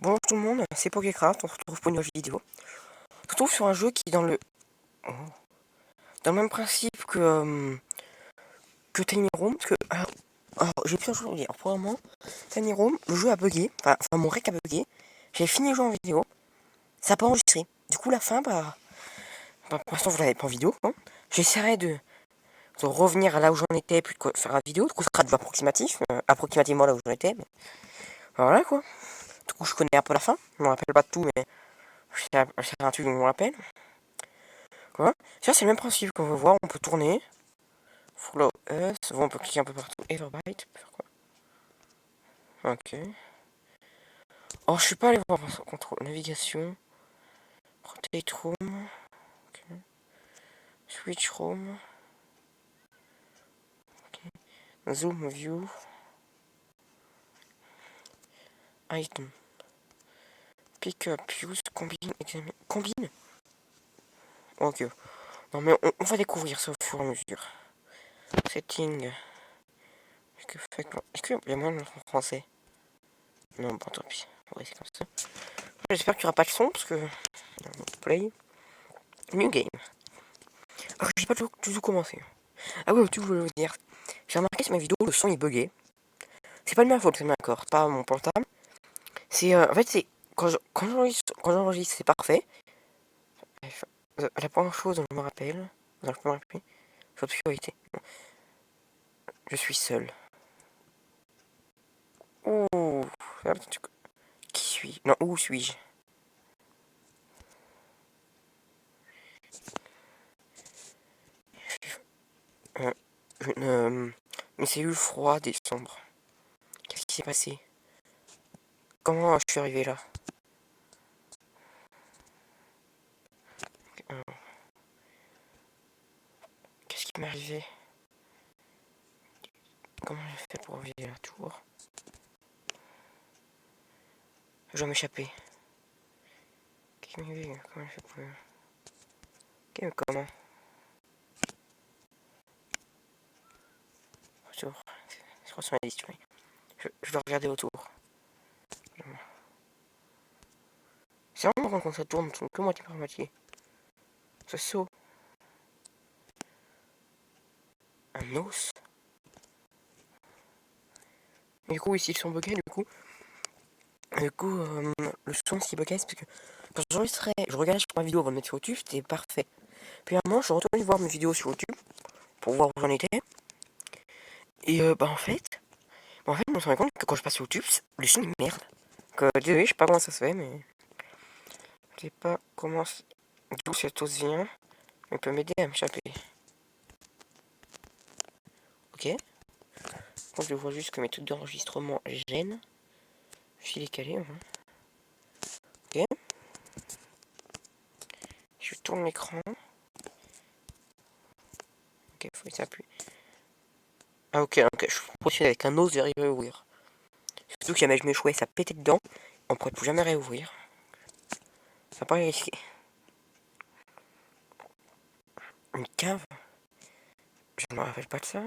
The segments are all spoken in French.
Bonjour tout le monde, c'est Pokécraft, on se retrouve pour une nouvelle vidéo. On se retrouve sur un jeu qui est dans le même principe que Tiny Room, parce que, alors, j'ai plusieurs choses à vous dire. Pour le moment, Tiny Room, le jeu a bugué, enfin mon rec a bugué, j'ai fini le jeu en vidéo, ça n'a pas enregistré. Du coup la fin, pour l'instant vous l'avez pas en vidéo, hein. J'essaierai de revenir à là où j'en étais, puis de faire la vidéo, du coup ce sera du approximatif, approximativement là où j'en étais, mais voilà quoi. Du coup je connais un peu la fin, je me rappelle pas de tout, mais c'est un truc dont je me rappelle. Quoi. Ça c'est le même principe qu'on veut voir, on peut tourner. Follow us, bon, on peut cliquer un peu partout. Everbyte, pourquoi. Ok. Alors je suis pas allé voir contrôle, navigation, rotate room, okay. Switch room, okay. Zoom view, item, pick up, use, combine, examine, combine. Ok. Non mais on va découvrir ça au fur et à mesure. Setting. Est-ce qu'il y a moyen de le mettre en français? Non, bon tant pis. On va essayer comme ça. J'espère qu'il n'y aura pas de son parce que. Play. New game. Alors j'ai pas du tout commencé. Ah oui, tu voulais vous dire. J'ai remarqué sur ma vidéo, le son est bugué. C'est pas de ma faute, c'est d'accord, c'est pas mon portable. C'est en fait c'est quand j'enregistre, c'est parfait. La première chose dont je me rappelle, non, je peux me rappeler, c'est l'obscurité. Je suis seul. Ouh, qui suis-je? Non, où suis-je? euh, Une cellule froide et sombre. Qu'est-ce qui s'est passé? Comment je suis arrivé là? Euh, Qu'est-ce qui m'est arrivé? Comment j'ai fait pour arriver à la tour? Je dois m'échapper. Qu'est-ce qui m'est arrivé? Comment j'ai fait pour... Ok, mais comment? Retour. Je crois sur la liste, oui. Je dois regarder autour. C'est vraiment quand ça tourne, que moitié par moitié. Ce saut. Un os. Et du coup, ici, ils sont buggés, le son, ce qui buguait, c'est parce que quand j'enregistrais, je regardais sur ma vidéo avant de mettre sur YouTube, c'était parfait. Puis à un moment, je suis retourné voir mes vidéos sur YouTube pour voir où j'en étais. Et en fait, je me suis rendu compte que quand je passe sur YouTube, le son est merde. Désolé, je sais pas comment ça se fait, mais je sais pas d'où cet os vient. Il peut m'aider à m'échapper. Ok. Moi, je vois juste que mes trucs d'enregistrement gênent. Je suis décalé. Hein. Ok. Je tourne l'écran. Ok, faut que ça appuie. Ah ok, je poursuis avec un os, j'arrive à ouvrir. Surtout qu'il y a mes chouettes, ça pétait dedans. On pourrait plus jamais réouvrir. Ça paraît risqué. Une cave? Je ne me rappelle pas de ça.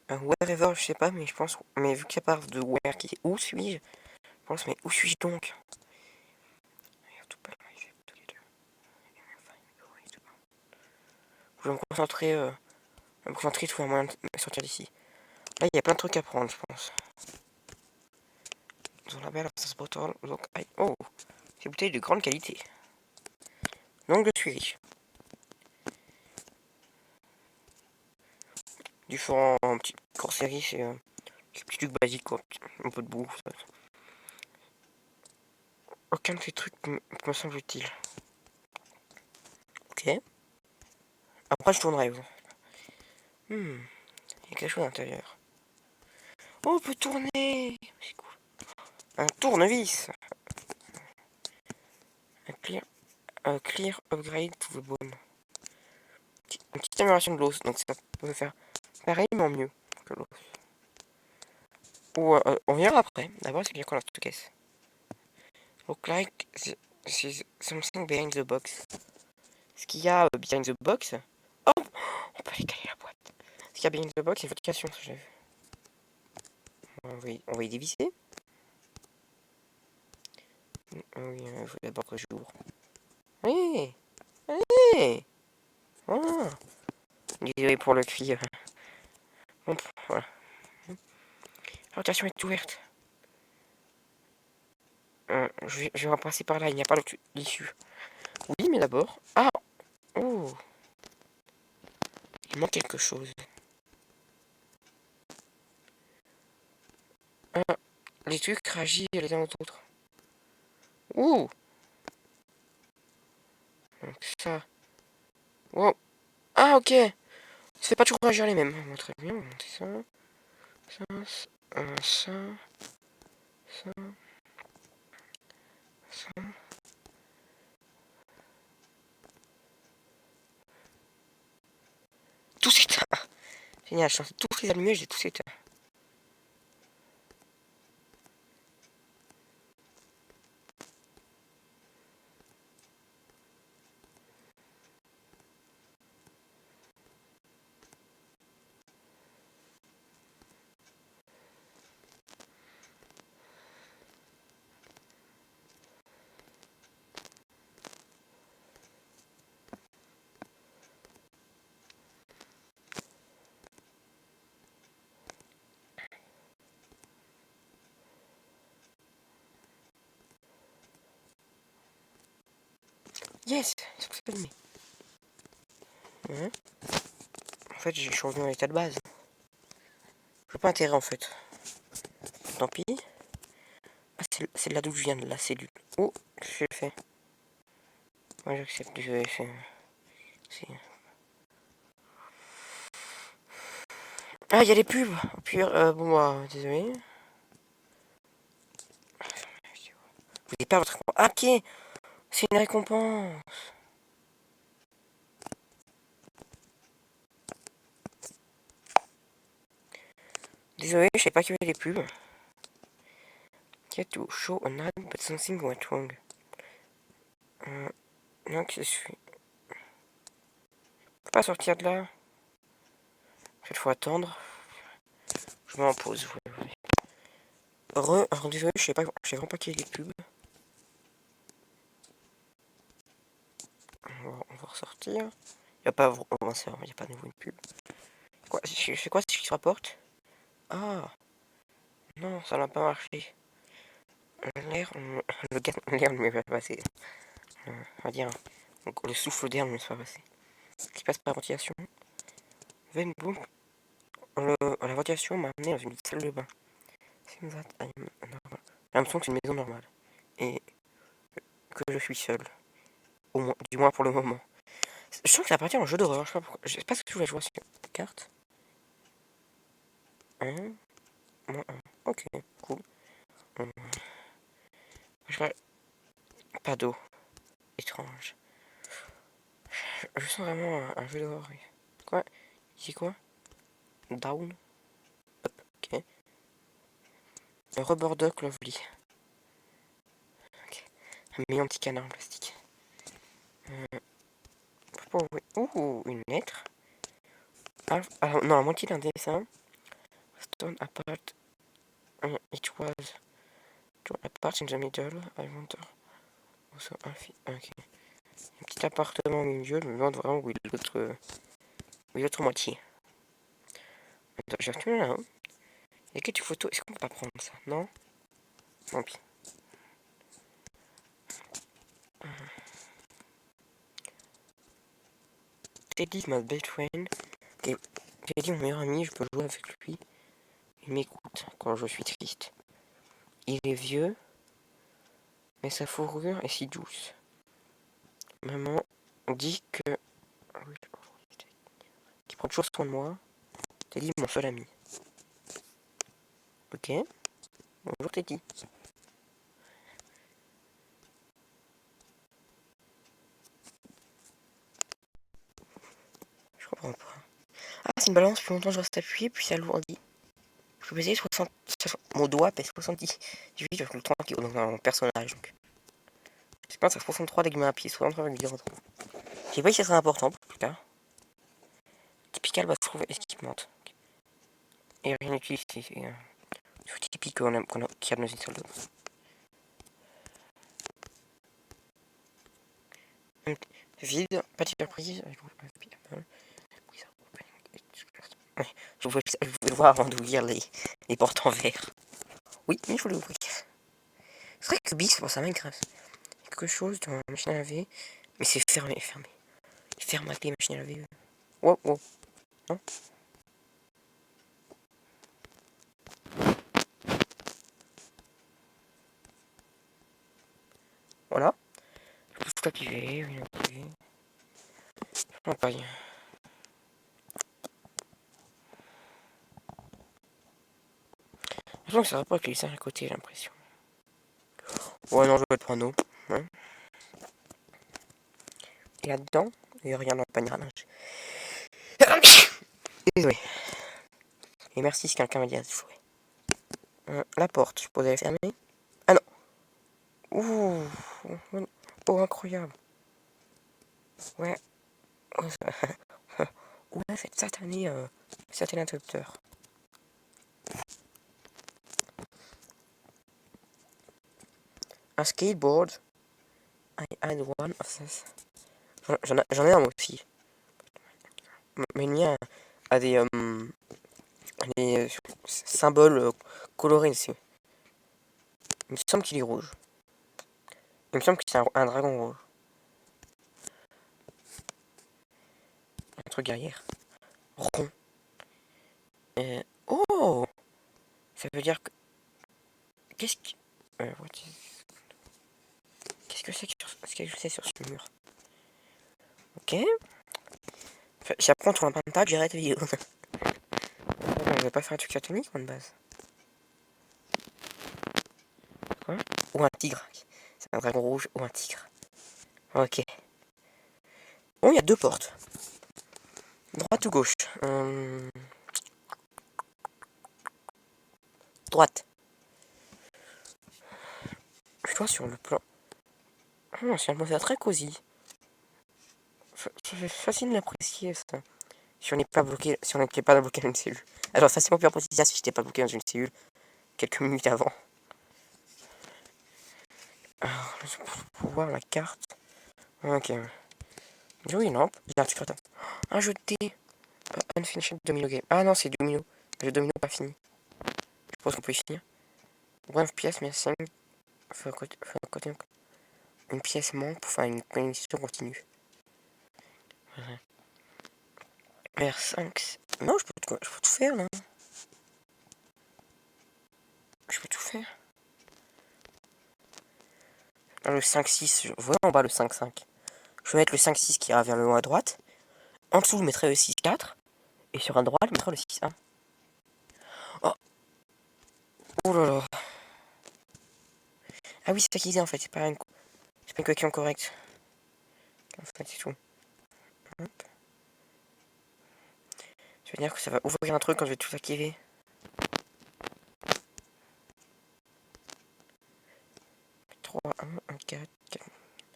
Un wherever, je sais pas, mais je pense. Mais vu qu'il y a part de where qui est où suis-je? Je pense, mais où suis-je donc? Je vais me concentrer, trouver un moyen de sortir d'ici. Là, il y a plein de trucs à prendre, je pense. Dans la belle absence bottle, donc, oh, c'est une bouteille de grande qualité. Donc, je suis riche. Différents petits courseries, c'est des petits trucs basiques, quoi. Un peu de bouffe. Aucun de ces trucs me semble utile. Ok. Après, je tournerai. Il y a quelque chose à l'intérieur. Oh, on peut tourner. C'est cool. Un tournevis. Un clear upgrade to the bone. Une petite amélioration de l'os, donc ça peut faire pareil, mais en mieux que l'os. Ou on verra après. D'abord, c'est bien qu'on a cette caisse. Look like there's something behind the box. Ce qu'il y a behind the box. Oh, on peut aller caler la boîte. Ce qu'il y a behind the box, c'est une vocation, ça j'ai vu. On va y dévisser. Oui, il faut d'abord que j'ouvre. Oui. Oui. Voilà. Désolé pour le cri. Bon, voilà. La rotation est ouverte. Je vais repasser par là, il n'y a pas d'issue. Oui, mais d'abord... Ah. Oh. Il manque quelque chose. Ah. Les trucs réagissent les uns aux autres. Ouh. Donc ça... Wow. Ah, ok. Ça fait pas toujours réagir les mêmes. Bon, très bien, on va monter ça. Ça, ça, ça, ça. Tout s'éteint. Génial, je suis tous les allumés, j'ai tous éteint. Yes, c'est ce que c'est allumé. En fait, je suis revenu à l'état de base. Je veux pas intérêt en fait. Tant pis. Ah, c'est de là d'où je viens, de la cellule. Oh, je le fais. Moi j'accepte, désolé, c'est... Ah, il y a les pubs. Puis, bon, bah, désolé. Vous n'avez pas votre récompense. Ah, ok, c'est une récompense. Désolé, je sais pas qu'il y avait les pubs. Get to show an ad, but something went wrong. Non, que je suis. Je peux pas sortir de là. Il faut attendre. Je mets en pause. Alors désolé, je sais vraiment pas qu'il y a des pubs. On va ressortir. Il n'y a pas il y a pas de nouveau une pub. Quoi, je fais quoi si je se rapporte? Ah, non, ça n'a pas marché. L'air ne m'est pas passé. On va dire, donc, le souffle d'air ne m'est pas passé. Ce qui passe par la ventilation. Boom. La ventilation m'a amené dans une salle de bain. J'ai l'impression que c'est une maison normale. Et que je suis seul. Au moins, du moins pour le moment. Je sens que ça appartient à un jeu d'horreur. Je sais pas pourquoi. Je sais pas ce que je voulais jouer sur la carte. Moins 1. Ok, cool. Je vois pas d'eau. Étrange. Je sens vraiment un jeu d'horreur. Quoi? Ici quoi? Down? Ok. Un rubber duck lovely. Ok. Un million de petits canards en plastique. Ouh, une lettre. Alors, non, la moitié d'un dessin. Stone apart. It was apart in the middle. I wonder. Also, ok. Un petit appartement au milieu. Je me demande vraiment où est l'autre moitié. J'ai retourné là. Hein. Il y a quelques photos. Est-ce qu'on peut pas prendre ça? Non? Tant pis. Teddy's my best friend. Teddy, mon meilleur ami, je peux jouer avec lui. Il m'écoute quand je suis triste. Il est vieux, mais sa fourrure est si douce. Maman dit que... qu'il prend toujours soin de moi. Teddy, mon seul ami. Ok. Bonjour Teddy. Je comprends pas. Ah, c'est une balance, plus longtemps je reste appuyé, puis ça alourdit. Je peux peser 60... Mon doigt pèse 78,3 kg dans mon personnage. Donc. Je pense à 63 avec ma pied, 63,03. Je sais pas si ça sera important plus tard. Typical va se trouver esquipement. Et rien n'utilise. pipi qu'il y a dans une salle de bain. Vide, pas de surprise. Ouais, je voulais le voir avant d'ouvrir les portes en verre. Oui, mais je voulais ouvrir. C'est vrai que Bix, pour ça m'intéresse. Quelque chose dans la machine à laver. Mais c'est fermé, fermé. Ferme la machine à laver. Wow, wow. Non. Voilà. Je pousse l'activer, oui, l'activer. Non, pas rien. Je pense que ça va pas utiliser à côté, j'ai l'impression. Ouais, non, je vais le prendre eau. Ouais. Et là-dedans, il n'y a rien dans le panier à linge. Désolé. Et merci si quelqu'un m'a dit à se fouet. La porte, je suppose elle est fermée. Ah non. Ouh. Oh, incroyable. Ouais. Oh, ouais, cette satanée, satané interrupteur. Un skateboard. I had one of this. J'en ai un moi aussi. Mais le mien a des symboles colorés dessus. Il me semble qu'il est rouge. Il me semble que c'est un dragon rouge. Un truc derrière. Rond. Oh! Ça veut dire que... Qu'est-ce que... Qu'est-ce que c'est sur ce mur? Ok. Enfin, si après on trouve un pentacle, j'arrête la vidéo. On va pas faire un truc satanique de base. Quoi? Ou un tigre. C'est un dragon rouge ou un tigre. Ok. Bon, il y a deux portes. Droite ou gauche? Droite. Je vois sur le plan. C'est un atmosphère très cosy. C'est facile d'apprécier ça. Si on n'est pas bloqué, si on n'était pas bloqué dans une cellule. Alors facilement pu apprécier ça si j'étais pas bloqué dans une cellule quelques minutes avant. Alors, pour voir la carte. Ok. Oui, non. J'ai un secret. Un jeu de dés. Unfinished Domino Game. Ah non, c'est Domino. Le Domino pas fini. Je pense qu'on peut y finir. One pièce, mais 5. Une pièce manque pour faire une mission continue. Vers 5. Non, je peux tout faire là. Je peux tout faire. Le 5-6, je vois en bas le 5-5. Je vais mettre le 5-6 qui ira vers le haut à droite. En dessous, je mettrai le 6-4. Et sur un droit, je mettrai le 6-1. Oh. Oh là là. Ah oui, c'est ça qu'ils disent en fait. C'est pas une question correcte. En fait, c'est tout. Hop. Ça veut dire que ça va ouvrir un truc quand je vais tout activer.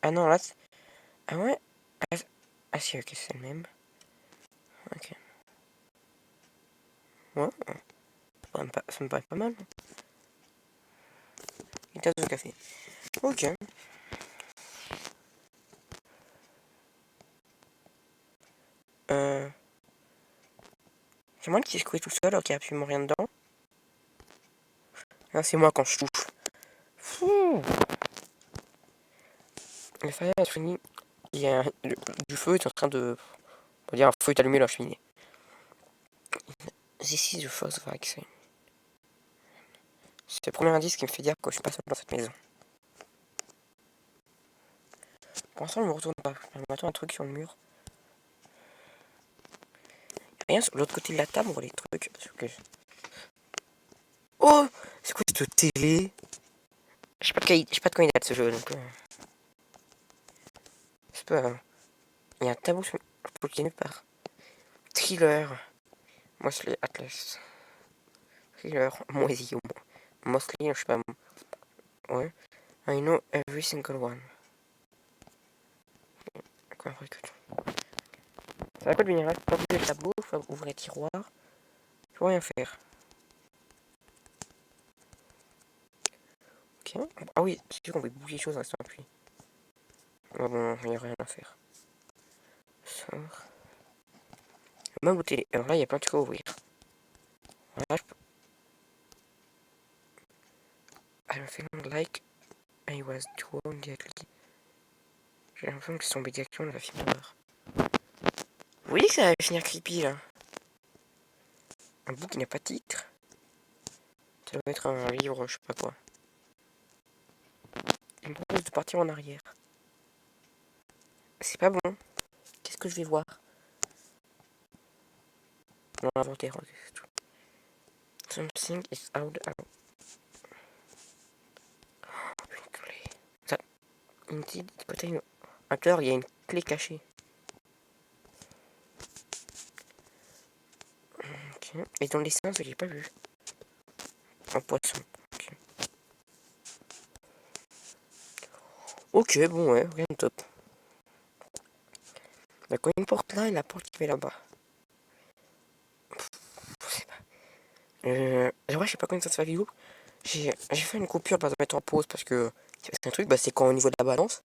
Ah non, là, ah ouais. Ah si, ok, c'est le même. Ok. Ouais, ça me paraît pas mal. Une tasse de café. Ok. C'est moi qui ai secoué tout seul alors qu'il n'y a absolument rien dedans. Ah, c'est moi quand je touche. Fou. Le fire est fini. Il y a du feu est en train de... On va dire un feu est allumé dans la cheminée. This is the first vaccine. C'est le premier indice qui me fait dire que je suis pas seul dans cette maison. Pour l'instant, je me retourne pas. Je m'attends un truc sur le mur. Rien sur l'autre côté de la table, on voit les trucs. Oh! C'est quoi cette télé? Je sais pas de quoi il date ce jeu, donc... C'est pas... Il y a un tabou sur... Je peux le cliquer nulle part. Thriller. Mosley Atlas. Thriller. Moisi au moins. Mosley, je sais pas... Ouais. I know every single one. Quoi, un truc. Ça va pas devenir là. Faut ouvrir le tableau, faut ouvrir les tiroirs. Je peux rien faire. Ok. Ah oui, c'est sûr qu'on peut bouger les choses en restant appuyé. Ah bon, il n'y a rien à faire. Sort. Meuble ou télé. Alors là, il y a plein de trucs à ouvrir. Voilà, je peux... I don't think like I was drawn directly. J'ai l'impression que c'est tombé directement dans la film d'horreur. Vous voyez que ça va finir creepy là. Un bout qui n'a pas de titre. Ça doit être un livre, je sais pas quoi. Il me propose de partir en arrière. C'est pas bon. Qu'est-ce que je vais voir? Dans l'inventaire, ok, c'est tout. Something is out. Une clé. Ça. Une petite côté. À l'heure, il y a une clé cachée. Ok. Et dans les dessin, je l'ai pas vu. Un poisson. Ok. Ok, bon, ouais, rien de top. Bah, quand il y a une porte là et la porte qui va là-bas. Je sais pas. Ouais, je sais pas combien ça se fait la vidéo. J'ai fait une coupure pour mettre en pause parce que c'est un truc, bah, c'est quand au niveau de la balance.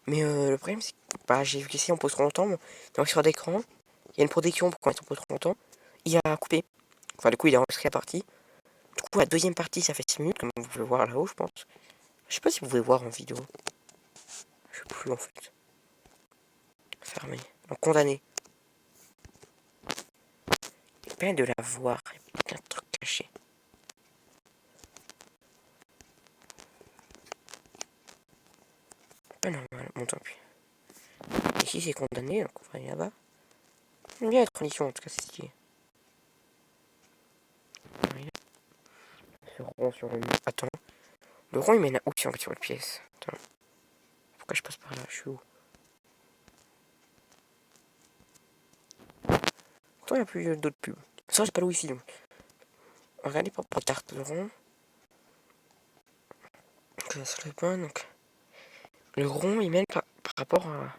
Mais le problème, c'est que bah, j'ai vu qu'ici on pose trop longtemps. Donc sur l'écran, il y a une protection pour quand on pose trop longtemps. Il a coupé. Enfin, du coup, il a enregistré la partie. Du coup, la deuxième partie, ça fait 6 minutes, comme vous pouvez voir là-haut, je pense. Je sais pas si vous pouvez voir en vidéo. Je sais plus en fait. Fermé. Donc condamné. Il peine de la voir. Il y a plein de trucs cachés. Pas normal, bon tant pis. Ici c'est condamné, donc on va aller là-bas. J'aime bien la transition, en tout cas c'est stylé. Ce rond sur le mur. Attends. Le rond il mène à où si on va sur une pièce? Attends. Pourquoi je passe par là? Je suis où? Pourtant il n'y a plus d'autres pubs. Ça j'ai pas le wifi donc. Regardez pour carte de rond. Donc ça le point donc. Le rond il mène par rapport à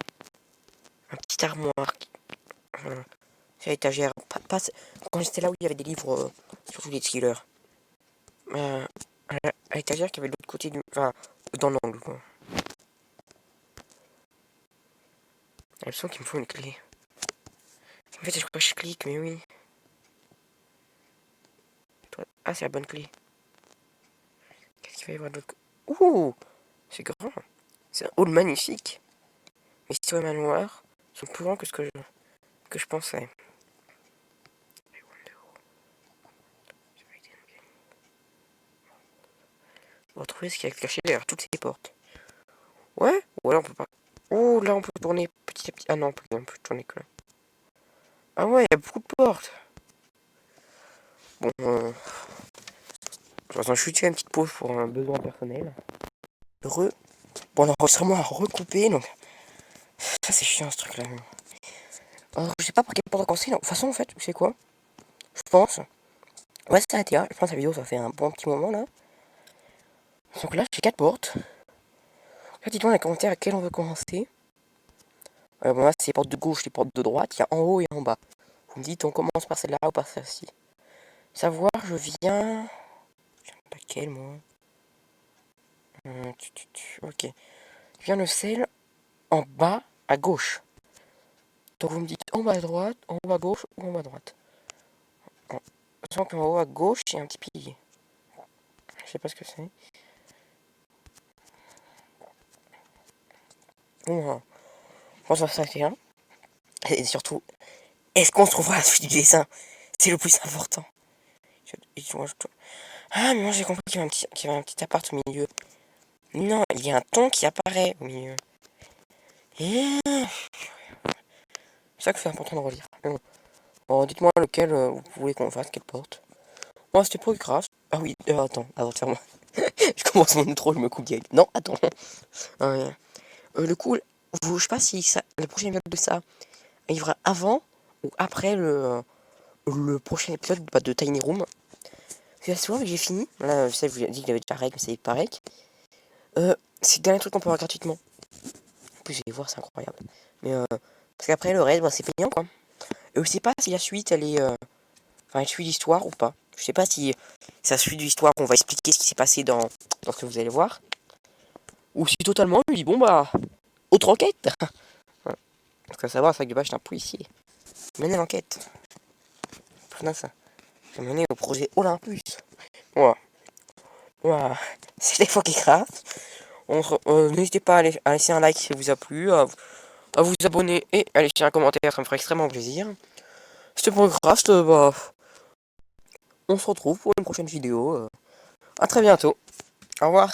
un petit armoire. C'est à l'étagère. Quand j'étais là où il y avait des livres, surtout des thrillers. À l'étagère qui avait de l'autre côté du. Enfin, dans l'angle quoi. J'ai l'impression qu'il me faut une clé. En fait, je crois que je clique, mais oui. Ah, c'est la bonne clé. Qu'est-ce qu'il va y avoir d'autre? Ouh, c'est grand. C'est un hall magnifique. Les histoires manoirs sont plus grands que ce que je pensais. On va retrouver ce qu'il y a caché derrière toutes ces portes. Ouais, ou alors on peut pas. Oh, là on peut tourner petit à petit. Ah non, on peut tourner que là. Ah ouais, il y a beaucoup de portes. Bon, je vais chuter une petite pause pour un besoin personnel. Heureux. Bon, l'enregistrement a recoupé, donc ça c'est chiant ce truc là. Alors, je sais pas pour quelle porte commencer. De toute façon, en fait, tu sais quoi? Je pense. Ouais, c'est arrêté là. Je pense que la vidéo ça fait un bon petit moment là. Donc là, j'ai 4 portes. Là, dites-moi dans les commentaires à quelle on veut commencer. Bon, là, c'est les portes de gauche, les portes de droite. Il y a en haut et en bas. Vous me dites, on commence par celle-là ou par celle-ci. Savoir, je viens. Je viens de laquelle, moi? Ok. Je viens de celle en bas à gauche. Donc vous me dites en bas à droite, en bas à gauche ou en bas à droite. Sachant qu'en haut à gauche, il y a un petit pilier. Je sais pas ce que c'est. Bon, je pense que ça va s'arrêter là. Et surtout, est-ce qu'on se trouvera à la suite du dessin? C'est le plus important. Ah, mais moi j'ai compris qu'il y avait un petit appart au milieu. Non, il y a un ton qui apparaît au milieu. Et... C'est ça que c'est important de relire. Mais bon. Bon, dites-moi lequel vous voulez qu'on fasse, quelle porte. Moi c'était Procraft. Ah oui, attends, avant de faire moi. Je commence mon intro, je me coupe direct. Non, attends. Le coup, je sais pas si ça, le prochain épisode de ça arrivera avant ou après le prochain épisode bah, de Tiny Room. C'est la soirée que j'ai fini. Là, je sais, je vous ai dit qu'il y avait déjà règle, mais c'est pareil. C'est le dernier truc qu'on peut avoir gratuitement. En plus, vous allez voir, c'est incroyable. Mais parce qu'après, le reste, bah, c'est payant quoi. Et je sais pas si la suite, elle est. Enfin, elle suit l'histoire ou pas. Je sais pas si ça suit de l'histoire, on va expliquer ce qui s'est passé dans ce que vous allez voir. Ou si totalement, il dit bon bah, autre enquête. Parce qu'à savoir, Sac de Bâche est un policier. Mener l'enquête. Putain ça. J'ai mené au projet Olympus. Voilà. Voilà. C'était Funkycraft. N'hésitez pas à laisser un like si ça vous a plu, à vous abonner et à laisser un commentaire, ça me ferait extrêmement plaisir. C'était Funkycraft, bah, on se retrouve pour une prochaine vidéo. À très bientôt. Au revoir.